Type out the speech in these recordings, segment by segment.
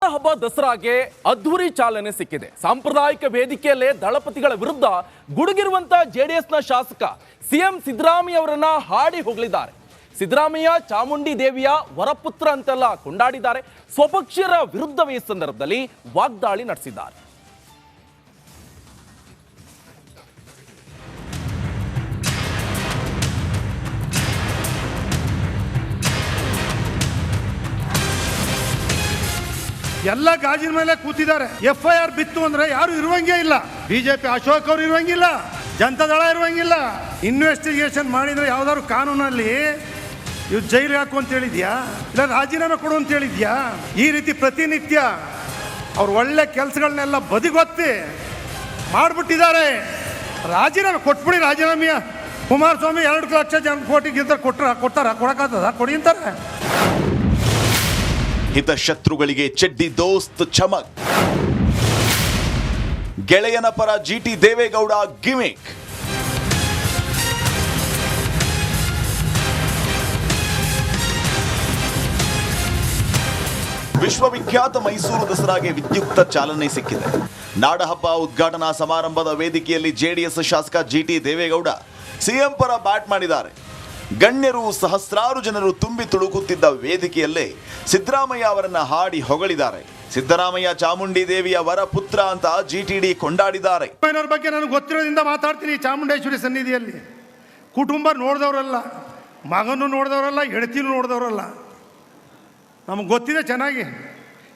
ನಾಡಹಬ್ಬ ದಸರಾಗೆ ಅದ್ಧೂರಿ ಚಾಲನೆ ಸಿಕ್ಕಿದೆ. ಸಾಂಪ್ರದಾಯಿಕ ವೇದಿಕೆಯಲ್ಲೇ ದಳಪತಿಗಳ ವಿರುದ್ಧ ಗುಡುಗಿರುವಂತ ಜೆಡಿಎಸ್ನ ಶಾಸಕ ಸಿಎಂ ಸಿದ್ದರಾಮಯ್ಯ ಅವರನ್ನ ಹಾಡಿ ಹೋಗಲಿದ್ದಾರೆ. ಸಿದ್ದರಾಮಯ್ಯ ಚಾಮುಂಡಿ ದೇವಿಯ ವರಪುತ್ರ ಅಂತೆಲ್ಲ ಕೊಂಡಾಡಿದ್ದಾರೆ. ಸ್ವಪಕ್ಷೀಯರ ವಿರುದ್ಧವೇ ಈ ಸಂದರ್ಭದಲ್ಲಿ ವಾಗ್ದಾಳಿ ನಡೆಸಿದ್ದಾರೆ. ಎಲ್ಲ ಗಾಜಿನ ಮೇಲೆ ಕೂತಿದ್ದಾರೆ. FIR ಬಿತ್ತು ಅಂದ್ರೆ ಯಾರು ಇರುವಂಗೇ ಇಲ್ಲ. ಬಿಜೆಪಿ ಅಶೋಕ್ ಅವರು ಇರುವಂಗಿಲ್ಲ, ಜನತಾದಳ ಇರುವಂಗಿಲ್ಲ. ಇನ್ವೆಸ್ಟಿಗೇಷನ್ ಮಾಡಿದ್ರೆ ಯಾವ್ದಾದ್ರು ಕಾನೂನಲ್ಲಿ ಇವ್ ಜೈಲಿಗೆ ಹಾಕು ಅಂತ ಹೇಳಿದ್ಯಾ, ಇಲ್ಲ ರಾಜೀನಾಮೆ ಕೊಡು ಅಂತ ಹೇಳಿದ್ಯಾ? ಈ ರೀತಿ ಪ್ರತಿನಿತ್ಯ ಅವ್ರು ಒಳ್ಳೆ ಕೆಲಸಗಳನ್ನೆಲ್ಲ ಬದಿಗೊತ್ತಿ ಮಾಡ್ಬಿಟ್ಟಿದ್ದಾರೆ. ರಾಜೀನಾಮೆ ಕೊಟ್ಬಿಡಿ. ರಾಜೀನಾಮೆಯ ಕುಮಾರಸ್ವಾಮಿ 2 ಲಕ್ಷ ಕೋಟಿ ಗೆದ್ದರೆ ಕೊಡಕ್ಕಾಗ್ತದ? ಕೊಡಿ ಅಂತಾರೆ. ಹಿತಶತ್ರುಗಳಿಗೆ ಚಡ್ಡಿ ದೋಸ್ತ್ ಚಮಕ್. ಗೆಳೆಯನ ಪರ GT ದೇವೇಗೌಡ ಗಿಮಿಕ್. ವಿಶ್ವವಿಖ್ಯಾತ ಮೈಸೂರು ದಸರಾಗೆ ವಿದ್ಯುಕ್ತ ಚಾಲನೆ ಸಿಕ್ಕಿದೆ. ನಾಡಹಬ್ಬ ಉದ್ಘಾಟನಾ ಸಮಾರಂಭದ ವೇದಿಕೆಯಲ್ಲಿ ಜೆಡಿಎಸ್ ಶಾಸಕ GT ದೇವೇಗೌಡ ಸಿಎಂ ಪರ ಬ್ಯಾಟ್ ಮಾಡಿದ್ದಾರೆ. ಗಣ್ಯರು ಸಹಸ್ರಾರು ಜನರು ತುಂಬಿ ತುಳುಕುತ್ತಿದ್ದ ವೇದಿಕೆಯಲ್ಲೇ ಸಿದ್ದರಾಮಯ್ಯ ಅವರನ್ನ ಹಾಡಿ ಹೊಗಳಿದ್ದಾರೆ. ಸಿದ್ದರಾಮಯ್ಯ ಚಾಮುಂಡಿ ದೇವಿಯ ವರಪುತ್ರ ಅಂತ GTD ಕೊಂಡಾಡಿದ್ದಾರೆ. ಬಗ್ಗೆ ನನಗೆ ಗೊತ್ತಿರೋದ್ರಿಂದ ಮಾತಾಡ್ತೀನಿ. ಚಾಮುಂಡೇಶ್ವರಿ ಸನ್ನಿಧಿಯಲ್ಲಿ ಕುಟುಂಬ ನೋಡಿದವರಲ್ಲ, ಮಗನೂ ನೋಡಿದವರಲ್ಲ, ಹೆಂಡತಿನೂ ನೋಡಿದವರಲ್ಲ. ನಮಗೆ ಗೊತ್ತಿದೆ ಚೆನ್ನಾಗಿ.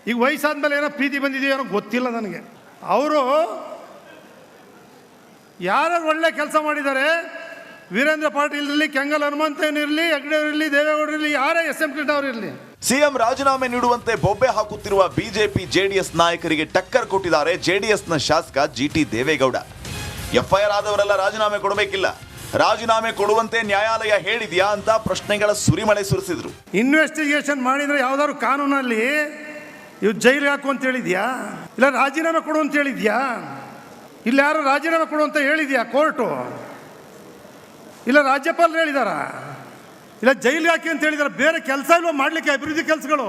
ಈಗ ವಯಸ್ಸಾದ್ಮೇಲೆ ಏನೋ ಪ್ರೀತಿ ಬಂದಿದೆಯೋ ಏನೋ ಗೊತ್ತಿಲ್ಲ ನನಗೆ. ಅವರು ಯಾರು ಒಳ್ಳೆ ಕೆಲಸ ಮಾಡಿದ್ದಾರೆ, ವೀರೇಂದ್ರ ಪಾಟೀಲ್ ಇರಲಿ, ಕೆಂಗಲ್ ಹನುಮಂತನ್ ಇರಲಿ, ಹೆಗ್ಡೆ ಇರಲಿ, ದೇವೇಗೌಡರು ಇರಲಿ, ಯಾರೇ SM ಅವರು ಇರಲಿ, ಸಿಎಂ ರಾಜೀನಾಮೆ ನೀಡುವಂತೆ ಬೊಬ್ಬೆ ಹಾಕುತ್ತಿರುವ ಬಿಜೆಪಿ ಜೆಡಿಎಸ್ ನಾಯಕರಿಗೆ ಟಕ್ಕರ್ ಕೊಟ್ಟಿದ್ದಾರೆ ಜೆಡಿಎಸ್ನ ಶಾಸಕ GT ದೇವೇಗೌಡ. FIR ಆದವರೆಲ್ಲ ರಾಜೀನಾಮೆ ಕೊಡಬೇಕಿಲ್ಲ, ರಾಜೀನಾಮೆ ಕೊಡುವಂತೆ ನ್ಯಾಯಾಲಯ ಹೇಳಿದ್ಯಾ ಅಂತ ಪ್ರಶ್ನೆಗಳ ಸುರಿಮಳೆ ಸುರಿಸಿದ್ರು. ಇನ್ವೆಸ್ಟಿಗೇಷನ್ ಮಾಡಿದ್ರೆ ಯಾವ್ದಾದ್ರು ಕಾನೂನಲ್ಲಿ ಇವ್ ಜೈಲಿಗೆ ಹಾಕು ಅಂತ ಹೇಳಿದ್ಯಾ, ಇಲ್ಲ ರಾಜೀನಾಮೆ ಕೊಡು ಅಂತ ಹೇಳಿದ್ಯಾ? ಇಲ್ಲ ಯಾರು ರಾಜೀನಾಮೆ ಕೊಡು ಅಂತ ಹೇಳಿದ್ಯಾ ಕೋರ್ಟು? ಇಲ್ಲ ರಾಜ್ಯಪಾಲರು ಹೇಳಿದಾರ? ಇಲ್ಲ ಜೈಲಿಗೆ ಹಾಕಿ ಅಂತ ಹೇಳಿದಾರ? ಬೇರೆ ಕೆಲಸ ಇಲ್ವಾ ಮಾಡ್ಲಿಕ್ಕೆ ಅಭಿವೃದ್ಧಿ ಕೆಲಸಗಳು?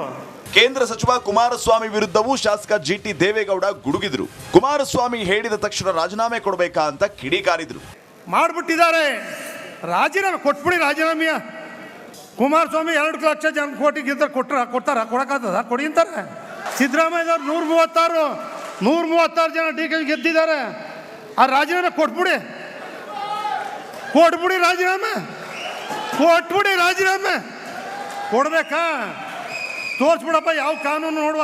ಕೇಂದ್ರ ಸಚಿವ ಕುಮಾರಸ್ವಾಮಿ ವಿರುದ್ಧವೂ ಶಾಸಕ GT ದೇವೇಗೌಡ ಗುಡುಗಿದ್ರು. ಕುಮಾರಸ್ವಾಮಿ ಹೇಳಿದ ತಕ್ಷಣ ರಾಜೀನಾಮೆ ಕೊಡಬೇಕಾ ಅಂತ ಕಿಡಿಕಾರಿದ್ರು. ಮಾಡ್ಬಿಟ್ಟಿದ್ದಾರೆ. ರಾಜೀನಾಮೆ ಕೊಟ್ಬಿಡಿ. ರಾಜೀನಾಮೆಯ ಕುಮಾರಸ್ವಾಮಿ 2 ಲಕ್ಷ ಕೋಟಿ ಗೆದ್ದರೆ ಕೊಡಕ್ಕಾಗ್ತದ? ಕೊಡಿ ಅಂತಾರೆ. ಸಿದ್ದರಾಮಯ್ಯದವ್ರು 136 ಜನ DK ಗೆದ್ದಿದ್ದಾರೆ. ಆ ರಾಜೀನಾಮೆ ಕೊಟ್ಬಿಡಿ. ರಾಜೀನಾಮೆ ಕೊಡ್ಬೇಕಾ? ತೋರಿಸ್ಬಿಡಪ್ಪ ಯಾವ ಕಾನೂನು ನೋಡುವ.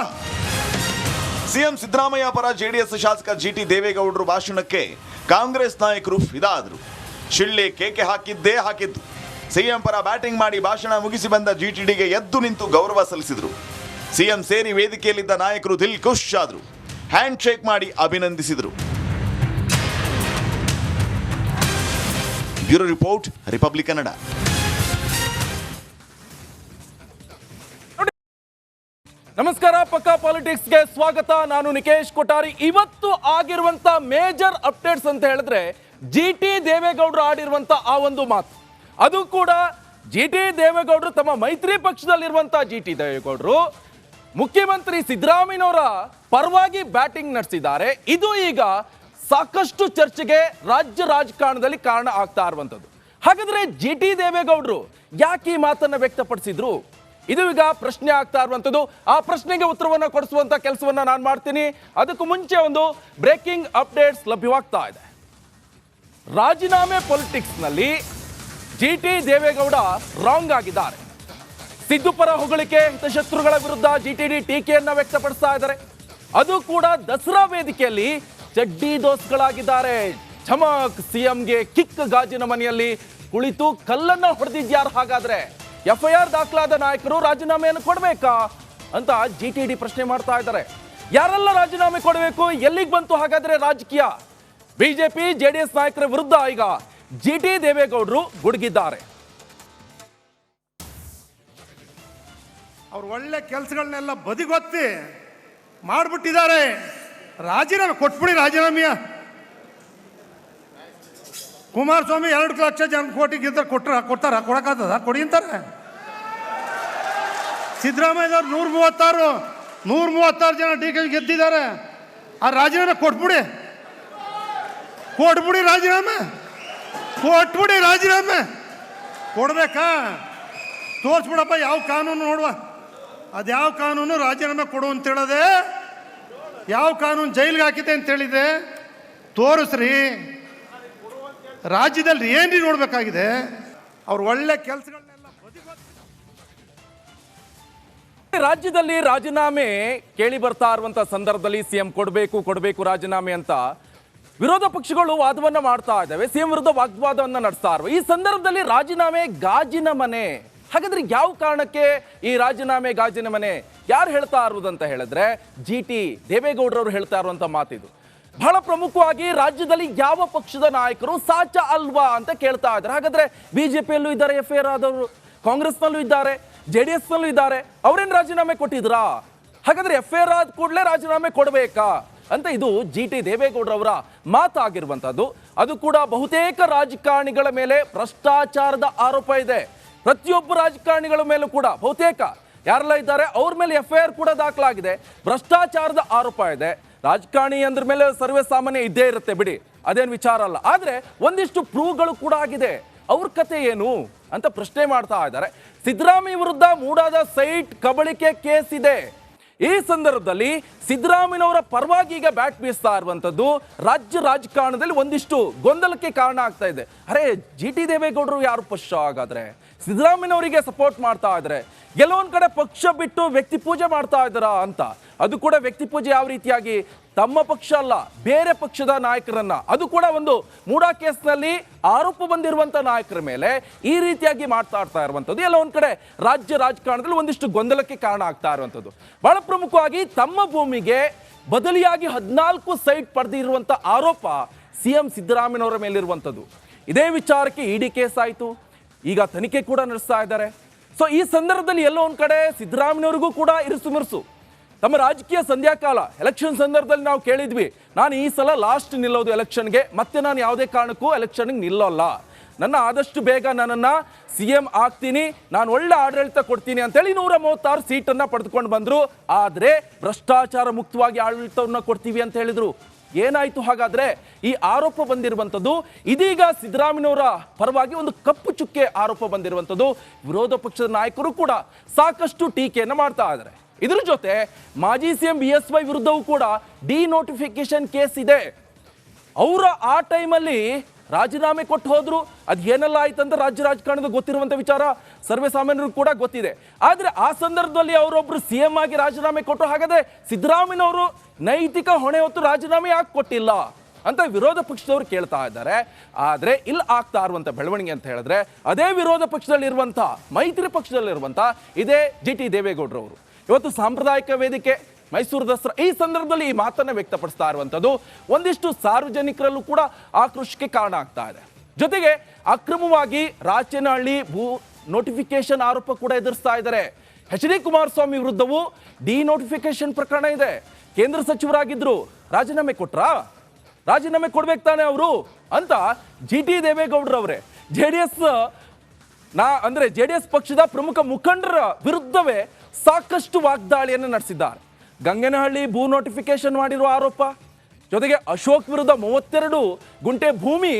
ಸಿಎಂ ಸಿದ್ದರಾಮಯ್ಯ ಪರ ಜೆಡಿಎಸ್ ಶಾಸಕ GT ದೇವೇಗೌಡರು ಭಾಷಣಕ್ಕೆ ಕಾಂಗ್ರೆಸ್ ನಾಯಕರು ಫಿದಾ ಆದರು. ಶಿಳ್ಳೆ ಕೇಕೆ ಹಾಕಿದ್ದು. ಸಿಎಂ ಪರ ಬ್ಯಾಟಿಂಗ್ ಮಾಡಿ ಭಾಷಣ ಮುಗಿಸಿ ಬಂದ GTDಗೆ ಎದ್ದು ನಿಂತು ಗೌರವ ಸಲ್ಲಿಸಿದರು. ಸಿಎಂ ಸೇರಿ ವೇದಿಕೆಯಲ್ಲಿದ್ದ ನಾಯಕರು ದಿಲ್ ಖುಷ್ ಆದರು. ಹ್ಯಾಂಡ್ ಶೇಕ್ ಮಾಡಿ ಅಭಿನಂದಿಸಿದರು. Bureau report, republic Kannada. ನಮಸ್ಕಾರ, ಪಕ್ಕಾ ಪಾಲಿಟಿಕ್ಸ್ಗೆ ಸ್ವಾಗತ. ನಾನು ನಿಕೇಶ್ ಕೊಠಾರಿ. ಇವತ್ತು ಆಗಿರುವಂತ ಮೇಜರ್ ಅಪ್ಡೇಟ್ಸ್ ಅಂತ ಹೇಳಿದ್ರೆ GT ದೇವೇಗೌಡರು ಆಡಿರುವಂತ ಆ ಒಂದು ಮಾತು. ಅದು ಕೂಡ GT ದೇವೇಗೌಡರು ತಮ್ಮ ಮೈತ್ರಿ ಪಕ್ಷದಲ್ಲಿರುವಂತ GT ದೇವೇಗೌಡರು ಮುಖ್ಯಮಂತ್ರಿ ಸಿದ್ದರಾಮಯ್ಯನವರ ಪರವಾಗಿ ಬ್ಯಾಟಿಂಗ್ ನಡೆಸಿದ್ದಾರೆ. ಇದು ಈಗ ಸಾಕಷ್ಟು ಚರ್ಚೆಗೆ ರಾಜ್ಯ ರಾಜಕಾರಣದಲ್ಲಿ ಕಾರಣ ಆಗ್ತಾ ಇರುವಂಥದ್ದು. ಹಾಗಾದ್ರೆ GT ದೇವೇಗೌಡರು ಯಾಕೆ ಈ ಮಾತನ್ನ ವ್ಯಕ್ತಪಡಿಸಿದ್ರು? ಇದು ಈಗ ಪ್ರಶ್ನೆ ಆಗ್ತಾ ಇರುವಂಥದ್ದು. ಆ ಪ್ರಶ್ನೆಗೆ ಉತ್ತರವನ್ನು ಕೊಡಿಸುವಂತ ಕೆಲಸವನ್ನ ನಾನು ಮಾಡ್ತೀನಿ. ಅದಕ್ಕೂ ಮುಂಚೆ ಒಂದು ಬ್ರೇಕಿಂಗ್ ಅಪ್ಡೇಟ್ಸ್ ಲಭ್ಯವಾಗ್ತಾ ಇದೆ. ರಾಜೀನಾಮೆ ಪೊಲಿಟಿಕ್ಸ್ ನಲ್ಲಿ GT ದೇವೇಗೌಡ ರಾಂಗ್ ಆಗಿದ್ದಾರೆ. ಸಿದ್ದು ಪರ ಹೊಗಳಿಕೆ, ಹಿತಶತ್ರುಗಳ ವಿರುದ್ಧ GTD ಟೀಕೆಯನ್ನ ವ್ಯಕ್ತಪಡಿಸ್ತಾ ಇದ್ದಾರೆ. ಅದು ಕೂಡ ದಸರಾ ವೇದಿಕೆಯಲ್ಲಿ ಚಡ್ಡಿ ದೋಸ್ಗಳಾಗಿದ್ದಾರೆ. ಚಮಕ್. ಸಿಎಂಗೆ ಕಿಕ್. ಗಾಜಿನ ಮನೆಯಲ್ಲಿ ಕುಳಿತು ಕಲ್ಲನ್ನ ಹೊಡೆದಿದ್ಯಾರು? ಹಾಗಾದ್ರೆ FIR ದಾಖಲಾದ ನಾಯಕರು ರಾಜೀನಾಮೆಯನ್ನು ಕೊಡಬೇಕಾ ಅಂತ GTD ಪ್ರಶ್ನೆ ಮಾಡ್ತಾ ಇದ್ದಾರೆ. ಯಾರೆಲ್ಲ ರಾಜೀನಾಮೆ ಕೊಡಬೇಕು? ಎಲ್ಲಿಗೆ ಬಂತು ಹಾಗಾದ್ರೆ ರಾಜಕೀಯ? ಬಿಜೆಪಿ JDS ನಾಯಕರ ವಿರುದ್ಧ ಈಗ GT ದೇವೇಗೌಡರು ಗುಡುಗಿದ್ದಾರೆ. ಅವ್ರು ಒಳ್ಳೆ ಕೆಲಸಗಳನ್ನೆಲ್ಲ ಬದಿಗೊತ್ತಿ ಮಾಡ್ಬಿಟ್ಟಿದ್ದಾರೆ. ರಾಜೀನಾಮೆ ಕೊಟ್ಬಿಡಿ. ರಾಜೀನಾಮೆಯ ಕುಮಾರಸ್ವಾಮಿ 2 ಲಕ್ಷ ಕೋಟಿ ಗೆದ್ದರೆ ಕೊಡಕ್ಕಾಗ್ತದ? ಕೊಡಿ ಅಂತಾರೆ. ಸಿದ್ದರಾಮಯ್ಯದವ್ರು 136 ಜನ ಡಿ ಕೆ ಗೆದ್ದಿದ್ದಾರೆ. ಆ ರಾಜೀನಾಮೆ ಕೊಟ್ಬಿಡಿ ರಾಜೀನಾಮೆ ಕೊಟ್ಬಿಡಿ. ರಾಜೀನಾಮೆ ಕೊಡ್ಬೇಕಾ? ತೋರಿಸ್ಬಿಡಪ್ಪ ಯಾವ ಕಾನೂನು ನೋಡುವ. ಅದ್ಯಾವ ಕಾನೂನು ರಾಜೀನಾಮೆ ಕೊಡು ಅಂತ ಹೇಳದೆ, ಯಾವ ಕಾನೂನು ಜೈಲಿಗೆ ಹಾಕಿದೆ ಅಂತ ಹೇಳಿದೆ ತೋರಿಸ್ರಿ. ರಾಜ್ಯದಲ್ಲಿ ಏನ್ರಿ ನೋಡ್ಬೇಕಾಗಿದೆ? ಅವ್ರು ಒಳ್ಳೆ ಕೆಲಸಗಳನ್ನೆಲ್ಲ ರಾಜ್ಯದಲ್ಲಿ ರಾಜೀನಾಮೆ ಕೇಳಿ ಬರ್ತಾ ಇರುವಂತ ಸಂದರ್ಭದಲ್ಲಿ ಸಿಎಂ ಕೊಡಬೇಕು ರಾಜೀನಾಮೆ ಅಂತ ವಿರೋಧ ಪಕ್ಷಗಳು ವಾದವನ್ನ ಮಾಡ್ತಾ ಇದ್ದಾವೆ. ಸಿಎಂ ವಿರುದ್ಧ ವಾಗ್ವಾದವನ್ನ ನಡೆಸ್ತಾ ಇರುವ ಈ ಸಂದರ್ಭದಲ್ಲಿ ರಾಜೀನಾಮೆ ಗಾಜಿನ ಮನೆ. ಹಾಗಾದ್ರೆ ಯಾವ ಕಾರಣಕ್ಕೆ ಈ ರಾಜೀನಾಮೆ ಗಾಜಿನ ಮನೆ? ಯಾರು ಹೇಳ್ತಾ ಇರುವುದಂತ ಹೇಳಿದ್ರೆ GT ದೇವೇಗೌಡರವರು ಹೇಳ್ತಾ ಇರುವಂತ ಮಾತಿದು. ಬಹಳ ಪ್ರಮುಖವಾಗಿ ರಾಜ್ಯದಲ್ಲಿ ಯಾವ ಪಕ್ಷದ ನಾಯಕರು ಸಾಚ ಅಲ್ವಾ ಅಂತ ಕೇಳ್ತಾ ಇದ್ದಾರೆ. ಹಾಗಾದ್ರೆ ಬಿಜೆಪಿಯಲ್ಲೂ ಇದ್ದಾರೆ FIR ಆದವರು, ಕಾಂಗ್ರೆಸ್ನಲ್ಲೂ ಇದ್ದಾರೆ, JDS ನಲ್ಲೂ ಇದ್ದಾರೆ. ಅವರೇನು ರಾಜೀನಾಮೆ ಕೊಟ್ಟಿದ್ರಾ? ಹಾಗಾದ್ರೆ FIR ಆದ ಕೂಡಲೇ ರಾಜೀನಾಮೆ ಕೊಡಬೇಕಾ ಅಂತ ಇದು GT ದೇವೇಗೌಡರವರ ಮಾತಾಗಿರುವಂತದ್ದು. ಅದು ಕೂಡ ಬಹುತೇಕ ರಾಜಕಾರಣಿಗಳ ಮೇಲೆ ಭ್ರಷ್ಟಾಚಾರದ ಆರೋಪ ಇದೆ. ಪ್ರತಿಯೊಬ್ಬ ರಾಜಕಾರಣಿಗಳ ಮೇಲೂ ಕೂಡ ಬಹುತೇಕ ಯಾರೆಲ್ಲ ಇದ್ದಾರೆ ಅವ್ರ ಮೇಲೆ FIR ಕೂಡ ದಾಖಲಾಗಿದೆ. ಭ್ರಷ್ಟಾಚಾರದ ಆರೋಪ ಇದೆ. ರಾಜಕಾರಣಿ ಅಂದ್ರ ಮೇಲೆ ಸರ್ವೇ ಸಾಮಾನ್ಯ ಇದ್ದೇ ಇರುತ್ತೆ ಬಿಡಿ, ಅದೇನು ವಿಚಾರ ಅಲ್ಲ. ಆದ್ರೆ ಒಂದಿಷ್ಟು ಪ್ರೂವ್ಗಳು ಕೂಡ ಆಗಿದೆ. ಅವ್ರ ಕತೆ ಏನು ಅಂತ ಪ್ರಶ್ನೆ ಮಾಡ್ತಾ ಇದ್ದಾರೆ. ಸಿದ್ದರಾಮಯ್ಯ ವಿರುದ್ಧ ಮೂಡಾದ ಸೈಟ್ ಕಬಳಿಕೆ ಕೇಸ್ ಇದೆ. ಈ ಸಂದರ್ಭದಲ್ಲಿ ಸಿದ್ದರಾಮಯ್ಯನವರ ಪರವಾಗಿ ಈಗ ಬ್ಯಾಟ್ ಬೀಸ್ತಾ ಇರುವಂತದ್ದು ರಾಜ್ಯ ರಾಜಕಾರಣದಲ್ಲಿ ಒಂದಿಷ್ಟು ಗೊಂದಲಕ್ಕೆ ಕಾರಣ ಆಗ್ತಾ ಇದೆ. ಅರೆ GT ದೇವೇಗೌಡರು ಯಾರು ಪಕ್ಷ? ಹಾಗಾದ್ರೆ ಸಿದ್ದರಾಮಯ್ಯನವರಿಗೆ ಸಪೋರ್ಟ್ ಮಾಡ್ತಾ ಇದ್ದಾರೆ. ಕೆಲವೊಂದ್ ಕಡೆ ಪಕ್ಷ ಬಿಟ್ಟು ವ್ಯಕ್ತಿ ಪೂಜೆ ಮಾಡ್ತಾ ಇದ್ದಾರಾ ಅಂತ. ಅದು ಕೂಡ ವ್ಯಕ್ತಿ ಪೂಜೆ ಯಾವ ರೀತಿಯಾಗಿ? ತಮ್ಮ ಪಕ್ಷ ಅಲ್ಲ, ಬೇರೆ ಪಕ್ಷದ ನಾಯಕರನ್ನ, ಅದು ಕೂಡ ಒಂದು ಮೂಡಾ ಕೇಸ್ನಲ್ಲಿ ಆರೋಪ ಬಂದಿರುವಂತ ನಾಯಕರ ಮೇಲೆ ಈ ರೀತಿಯಾಗಿ ಮಾತಾಡ್ತಾ ಇರುವಂತದ್ದು ಎಲ್ಲ ಒಂದ್ ಕಡೆ ರಾಜ್ಯ ರಾಜಕಾರಣದಲ್ಲಿ ಒಂದಿಷ್ಟು ಗೊಂದಲಕ್ಕೆ ಕಾರಣ ಆಗ್ತಾ ಇರುವಂತದ್ದು. ಬಹಳ ಪ್ರಮುಖವಾಗಿ ತಮ್ಮ ಭೂಮಿಗೆ ಬದಲಿಯಾಗಿ 14 ಸೈಟ್ ಪಡೆದಿರುವಂತ ಆರೋಪ CM ಸಿದ್ದರಾಮಯ್ಯನವರ ಮೇಲಿರುವಂತದ್ದು. ಇದೇ ವಿಚಾರಕ್ಕೆ ED ಕೇಸ್ ಆಯಿತು, ಈಗ ತನಿಖೆ ಕೂಡ ನಡೆಸ್ತಾ ಇದ್ದಾರೆ. ಸೊ ಈ ಸಂದರ್ಭದಲ್ಲಿ ಎಲ್ಲೋ ಒಂದ್ ಕಡೆ ಸಿದ್ದರಾಮಯ್ಯನವರಿಗೂ ಕೂಡ ಇರುಸು ತಮ್ಮ ರಾಜಕೀಯ ಸಂಧ್ಯಾಕಾಲ ಎಲೆಕ್ಷನ್ ಸಂದರ್ಭದಲ್ಲಿ ನಾವು ಕೇಳಿದ್ವಿ, ನಾನು ಈ ಸಲ ಲಾಸ್ಟ್ ನಿಲ್ಲೋದು ಎಲೆಕ್ಷನ್ಗೆ, ಮತ್ತೆ ನಾನು ಯಾವುದೇ ಕಾರಣಕ್ಕೂ ಎಲೆಕ್ಷನ್ಗೆ ನಿಲ್ಲೋಲ್ಲ, ನನ್ನ ಆದಷ್ಟು ಬೇಗ ನನ್ನನ್ನು CM ಆಗ್ತೀನಿ, ನಾನು ಒಳ್ಳೆ ಆಡಳಿತ ಕೊಡ್ತೀನಿ ಅಂತೇಳಿ 136 ಸೀಟನ್ನು ಪಡೆದುಕೊಂಡು ಬಂದರು. ಆದರೆ ಭ್ರಷ್ಟಾಚಾರ ಮುಕ್ತವಾಗಿ ಆಡಳಿತವನ್ನು ಕೊಡ್ತೀವಿ ಅಂತ ಹೇಳಿದರು. ಏನಾಯಿತು ಹಾಗಾದ್ರೆ? ಈ ಆರೋಪ ಬಂದಿರುವಂಥದ್ದು ಇದೀಗ ಸಿದ್ದರಾಮಯ್ಯನವರ ಪರವಾಗಿ ಒಂದು ಕಪ್ಪು ಚುಕ್ಕೆ ಆರೋಪ ಬಂದಿರುವಂಥದ್ದು. ವಿರೋಧ ಪಕ್ಷದ ನಾಯಕರು ಕೂಡ ಸಾಕಷ್ಟು ಟೀಕೆಯನ್ನು ಮಾಡ್ತಾ ಇದ್ದಾರೆ. ಇದರ ಜೊತೆ ಮಾಜಿ CM BSY ವಿರುದ್ಧವೂ ಕೂಡ ಡಿನೋಟಿಫಿಕೇಶನ್ ಕೇಸ್ ಇದೆ. ಅವರ ಆ ಟೈಮಲ್ಲಿ ರಾಜೀನಾಮೆ ಕೊಟ್ಟು ಹೋದ್ರು. ಅದು ಏನೆಲ್ಲ ಆಯ್ತಂತ ರಾಜ್ಯ ರಾಜಕಾರಣದ ಗೊತ್ತಿರುವಂಥ ವಿಚಾರ ಸರ್ವೇ ಸಾಮಾನ್ಯರು ಕೂಡ ಗೊತ್ತಿದೆ. ಆದರೆ ಆ ಸಂದರ್ಭದಲ್ಲಿ ಅವರೊಬ್ಬರು CM ಆಗಿ ರಾಜೀನಾಮೆ ಕೊಟ್ಟರು. ಹಾಗಾದ್ರೆ ಸಿದ್ದರಾಮಯ್ಯನವರು ನೈತಿಕ ಹೊಣೆ ಹೊತ್ತು ರಾಜೀನಾಮೆ ಯಾಕೆ ಕೊಟ್ಟಿಲ್ಲ ಅಂತ ವಿರೋಧ ಪಕ್ಷದವರು ಕೇಳ್ತಾ ಇದ್ದಾರೆ. ಆದರೆ ಇಲ್ಲಿ ಆಗ್ತಾ ಇರುವಂಥ ಬೆಳವಣಿಗೆ ಅಂತ ಹೇಳಿದ್ರೆ ಅದೇ ವಿರೋಧ ಪಕ್ಷದಲ್ಲಿರುವಂಥ ಮೈತ್ರಿ ಪಕ್ಷದಲ್ಲಿರುವಂಥ ಇದೇ GT ದೇವೇಗೌಡರವರು ಇವತ್ತು ಸಾಂಪ್ರದಾಯಿಕ ವೇದಿಕೆ ಮೈಸೂರು ದಸರಾ ಈ ಸಂದರ್ಭದಲ್ಲಿ ಈ ಮಾತನ್ನು ವ್ಯಕ್ತಪಡಿಸ್ತಾ ಇರುವಂಥದ್ದು ಒಂದಿಷ್ಟು ಸಾರ್ವಜನಿಕರಲ್ಲೂ ಕೂಡ ಆಕ್ರೋಶಕ್ಕೆ ಕಾರಣ ಆಗ್ತಾ ಇದೆ. ಜೊತೆಗೆ ಅಕ್ರಮವಾಗಿ ರಾಚನಹಳ್ಳಿ ಭೂ ನೋಟಿಫಿಕೇಶನ್ ಆರೋಪ ಕೂಡ ಎದುರಿಸ್ತಾ ಇದ್ದಾರೆ. HD ಕುಮಾರಸ್ವಾಮಿ ವಿರುದ್ಧವೂ ಡಿನೋಟಿಫಿಕೇಶನ್ ಪ್ರಕರಣ ಇದೆ. ಕೇಂದ್ರ ಸಚಿವರಾಗಿದ್ರು, ರಾಜೀನಾಮೆ ಕೊಟ್ರಾ? ರಾಜೀನಾಮೆ ಕೊಡ್ಬೇಕು ತಾನೆ ಅವರು ಅಂತ GT ದೇವೇಗೌಡರವರೇ JDS ಪಕ್ಷದ ಪ್ರಮುಖ ಮುಖಂಡರ ವಿರುದ್ಧವೇ ಸಾಕಷ್ಟು ವಾಗ್ದಾಳಿಯನ್ನು ನಡೆಸಿದ್ದಾರೆ. ಗಂಗನಹಳ್ಳಿ ಭೂ ನೋಟಿಫಿಕೇಶನ್ ಮಾಡಿರುವ ಆರೋಪ, ಜೊತೆಗೆ ಅಶೋಕ್ ವಿರುದ್ಧ 32 ಗುಂಟೆ ಭೂಮಿ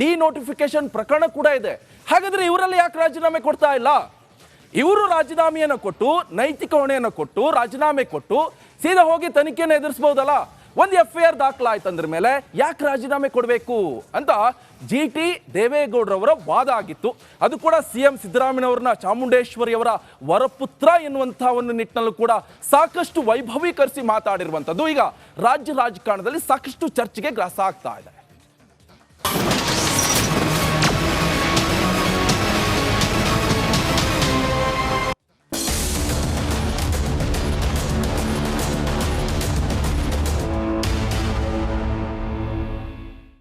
ಡಿನೋಟಿಫಿಕೇಶನ್ ಪ್ರಕರಣ ಕೂಡ ಇದೆ. ಹಾಗಾದ್ರೆ ಇವರಲ್ಲಿ ಯಾಕೆ ರಾಜೀನಾಮೆ ಕೊಡ್ತಾ ಇಲ್ಲ? ಇವರು ರಾಜೀನಾಮೆಯನ್ನು ಕೊಟ್ಟು ನೈತಿಕ ಹೊಣೆಯನ್ನು ಕೊಟ್ಟು ರಾಜೀನಾಮೆ ಕೊಟ್ಟು ಸೀದಾ ಹೋಗಿ ತನಿಖೆಯನ್ನು ಎದುರಿಸಬಹುದಲ್ಲ. ಒಂದು FIR ದಾಖಲಾಯ್ತಂದ್ರ ಮೇಲೆ ಯಾಕೆ ರಾಜೀನಾಮೆ ಕೊಡಬೇಕು ಅಂತ GT ದೇವೇಗೌಡರವರ ವಾದ ಆಗಿತ್ತು. ಅದು ಕೂಡ CM ಸಿದ್ದರಾಮಯ್ಯನವರನ್ನ ಚಾಮುಂಡೇಶ್ವರಿಯವರ ವರಪುತ್ರ ಎನ್ನುವಂತಹ ಒಂದು ನಿಟ್ಟಿನಲ್ಲೂ ಕೂಡ ಸಾಕಷ್ಟು ವೈಭವೀಕರಿಸಿ ಮಾತಾಡಿರುವಂಥದ್ದು ಈಗ ರಾಜ್ಯ ರಾಜಕಾರಣದಲ್ಲಿ ಸಾಕಷ್ಟು ಚರ್ಚೆಗೆ ಗ್ರಾಸ ಆಗ್ತಾ ಇದೆ.